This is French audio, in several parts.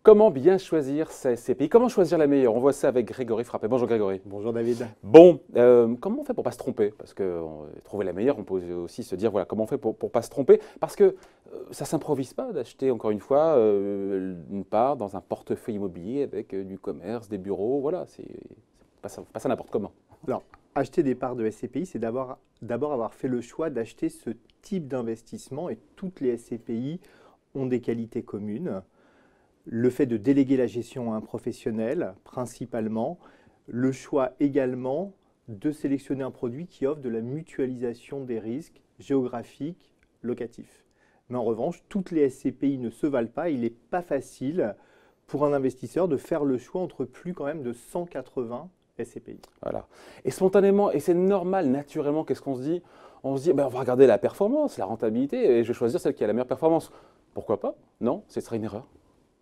Comment bien choisir sa SCPI? Comment choisir la meilleure? On voit ça avec Grégory Frappé. Bonjour Grégory. Bonjour David. Bon, comment on fait pour ne pas se tromper? Parce que trouver la meilleure, on peut aussi se dire, voilà, comment on fait pour ne pas se tromper? Parce que ça ne s'improvise pas d'acheter, encore une fois, une part dans un portefeuille immobilier avec du commerce, des bureaux. Voilà, c'est pas ça n'importe comment. Alors, acheter des parts de SCPI, c'est d'abord avoir fait le choix d'acheter ce type d'investissement, et toutes les SCPI ont des qualités communes. Le fait de déléguer la gestion à un professionnel, principalement. Le choix également de sélectionner un produit qui offre de la mutualisation des risques géographiques, locatifs. Mais en revanche, toutes les SCPI ne se valent pas. Il n'est pas facile pour un investisseur de faire le choix entre plus quand même de 180 SCPI. Voilà. Et spontanément, et c'est normal, naturellement, qu'est-ce qu'on se dit? On se dit, ben, on va regarder la performance, la rentabilité, et je vais choisir celle qui a la meilleure performance. Pourquoi pas? Non, ce serait une erreur.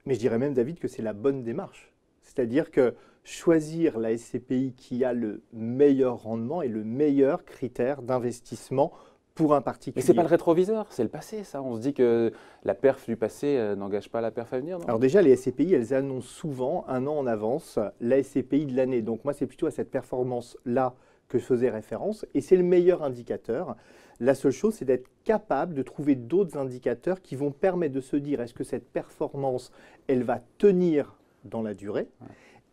Mais je dirais même, David, que c'est la bonne démarche. C'est-à-dire que choisir la SCPI qui a le meilleur rendement est le meilleur critère d'investissement pour un particulier. Mais ce n'est pas le rétroviseur, c'est le passé, ça. On se dit que la perf du passé n'engage pas la perf à venir, non? Alors déjà, les SCPI, elles annoncent souvent un an en avance la SCPI de l'année. Donc moi, c'est plutôt à cette performance-là que je faisais référence, et c'est le meilleur indicateur. La seule chose, c'est d'être capable de trouver d'autres indicateurs qui vont permettre de se dire, est-ce que cette performance, elle va tenir dans la durée?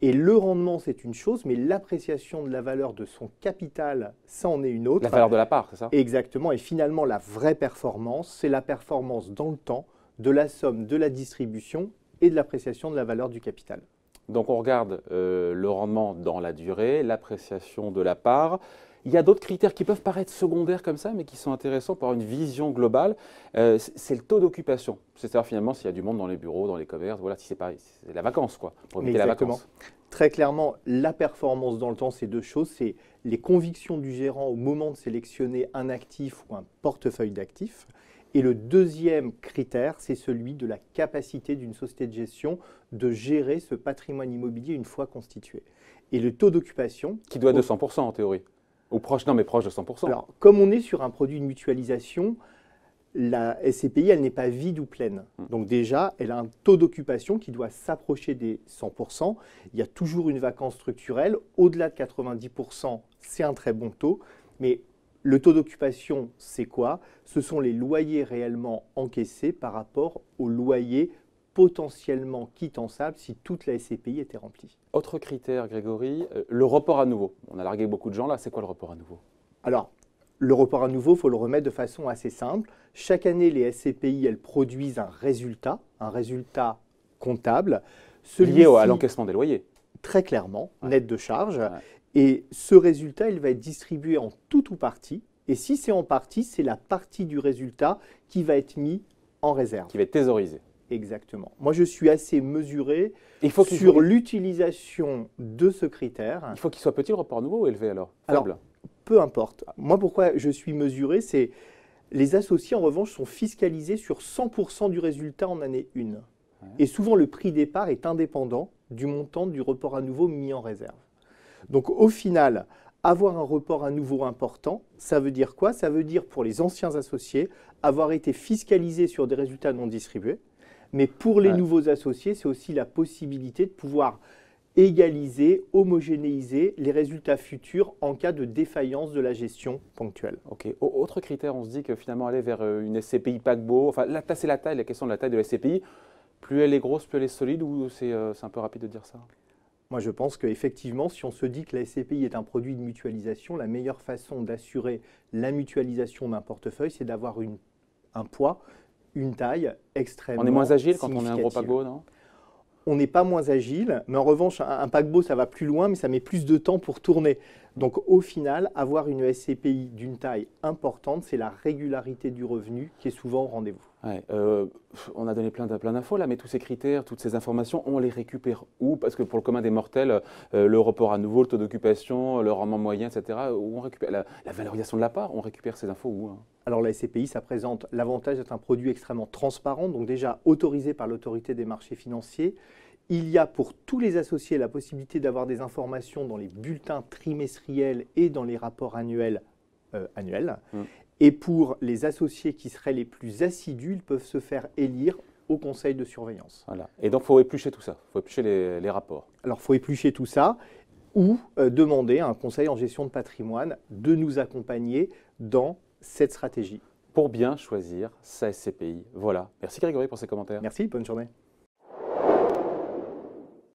Et le rendement, c'est une chose, mais l'appréciation de la valeur de son capital, ça en est une autre. La valeur de la part, c'est ça? Exactement. Et finalement, la vraie performance, c'est la performance dans le temps de la somme de la distribution et de l'appréciation de la valeur du capital. Donc on regarde le rendement dans la durée, l'appréciation de la part. Il y a d'autres critères qui peuvent paraître secondaires comme ça, mais qui sont intéressants pour avoir une vision globale. C'est le taux d'occupation. C'est-à-dire finalement s'il y a du monde dans les bureaux, dans les commerces, voilà, si c'est pas, c'est la vacance, quoi, pour éviter la vacance. Très clairement, la performance dans le temps, c'est deux choses. C'est les convictions du gérant au moment de sélectionner un actif ou un portefeuille d'actifs. Et le deuxième critère, c'est celui de la capacité d'une société de gestion de gérer ce patrimoine immobilier une fois constitué. Et le taux d'occupation… Qui doit être de 100% en théorie. Ou proche, non mais proche de 100%. Alors, comme on est sur un produit de mutualisation, la SCPI, elle n'est pas vide ou pleine. Donc déjà, elle a un taux d'occupation qui doit s'approcher des 100%. Il y a toujours une vacance structurelle. Au-delà de 90%, c'est un très bon taux. Mais le taux d'occupation, c'est quoi? Ce sont les loyers réellement encaissés par rapport aux loyers potentiellement quittançables si toute la SCPI était remplie. Autre critère, Grégory, le report à nouveau. On a largué beaucoup de gens là, c'est quoi le report à nouveau? Alors, le report à nouveau, il faut le remettre de façon assez simple. Chaque année, les SCPI, elles produisent un résultat comptable. Lié à l'encaissement des loyers. Très clairement, net de charge. Ouais. Et ce résultat, il va être distribué en tout ou partie. Et si c'est en partie, c'est la partie du résultat qui va être mis en réserve. Qui va être thésaurisé. Exactement. Moi, je suis assez mesuré sur l'utilisation de ce critère. Il faut qu'il soit petit, le report à nouveau, ou élevé alors? Alors, peu importe. Moi, pourquoi je suis mesuré, c'est les associés, en revanche, sont fiscalisés sur 100% du résultat en année 1. Ouais. Et souvent, le prix départ est indépendant du montant du report à nouveau mis en réserve. Donc, au final, avoir un report à nouveau important, ça veut dire quoi? Ça veut dire, pour les anciens associés, avoir été fiscalisés sur des résultats non distribués. Mais pour les nouveaux associés, c'est aussi la possibilité de pouvoir égaliser, homogénéiser les résultats futurs en cas de défaillance de la gestion ponctuelle. Ok. Autre critère, on se dit que finalement aller vers une SCPI paquebot, enfin là c'est la taille, la question de la taille de la SCPI, plus elle est grosse, plus elle est solide, ou c'est un peu rapide de dire ça? Moi je pense qu'effectivement, si on se dit que la SCPI est un produit de mutualisation, la meilleure façon d'assurer la mutualisation d'un portefeuille, c'est d'avoir un poids, une taille extrêmement significative. On est moins agile quand on est un gros paquebot, non? On n'est pas moins agile, mais en revanche, un paquebot, ça va plus loin, mais ça met plus de temps pour tourner. Donc au final, avoir une SCPI d'une taille importante, c'est la régularité du revenu qui est souvent au rendez-vous. Ouais, on a donné plein d'infos là, mais tous ces critères, toutes ces informations, on les récupère où? Parce que pour le commun des mortels, le report à nouveau, le taux d'occupation, le rendement moyen, etc., où on récupère la valorisation de la part, on récupère ces infos où, hein? Alors la SCPI, ça présente l'avantage d'être un produit extrêmement transparent, donc déjà autorisé par l'autorité des marchés financiers. Il y a pour tous les associés la possibilité d'avoir des informations dans les bulletins trimestriels et dans les rapports annuels. Et pour les associés qui seraient les plus assidus, ils peuvent se faire élire au conseil de surveillance. Voilà. Et donc, il faut éplucher tout ça, il faut éplucher les rapports. Alors, il faut éplucher tout ça ou demander à un conseil en gestion de patrimoine de nous accompagner dans cette stratégie. Pour bien choisir sa SCPI. Voilà. Merci Grégory pour ces commentaires. Merci, bonne journée.